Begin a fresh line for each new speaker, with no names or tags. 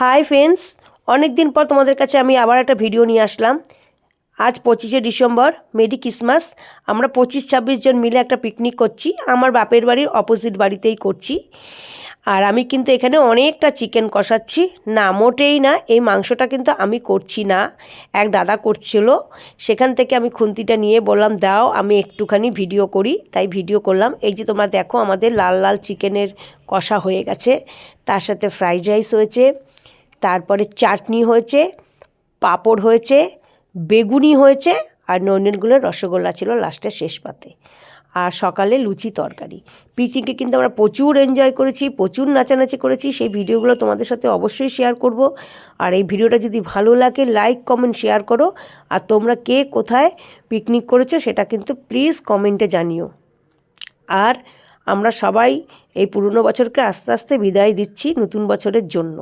Hi friends, অনেক দিন পর তোমাদের কাছে আমি আবার একটা ভিডিও নিয়ে আসলাম। আজ 25শে ডিসেম্বর, মেরি ক্রিসমাস। আমরা 25-26 জন মিলে একটা পিকনিক করছি। আমার বাপের বাড়ির অপোজিট বাড়িতেই করছি। আর আমি কিন্তু এখানে অনেকটা চিকেন কষাচ্ছি। না, মোটেই না, এই মাংসটা কিন্তু আমি করছি না, এক দাদা করছিল। সেখান থেকে আমি খুন্তিটা নিয়ে বললাম দাও আমি একটুখানি ভিডিও করি, তাই ভিডিও করলাম। এই যে তোমরা দেখো, আমাদের লাল লাল চিকেনের কষা হয়ে গেছে, তার সাথে ফ্রাইড রাইস হয়েছে, তারপরে চাটনি হয়েছে, পাঁপড় হয়েছে, বেগুনি হয়েছে, আর নৈনিতালের রসগোল্লা ছিল লাস্টে শেষ পাতে, আর সকালে লুচি তরকারি। পিকনিকে কিন্তু আমরা প্রচুর এনজয় করেছি, প্রচুর নাচানাচি করেছি। সেই ভিডিওগুলো তোমাদের সাথে অবশ্যই শেয়ার করব। আর এই ভিডিওটা যদি ভালো লাগে লাইক কমেন্ট শেয়ার করো। আর তোমরা কে কোথায় পিকনিক করেছো সেটা কিন্তু প্লিজ কমেন্টে জানিও। আর আমরা সবাই এই পুরনো বছরকে আস্তে আস্তে বিদায় দিচ্ছি নতুন বছরের জন্য।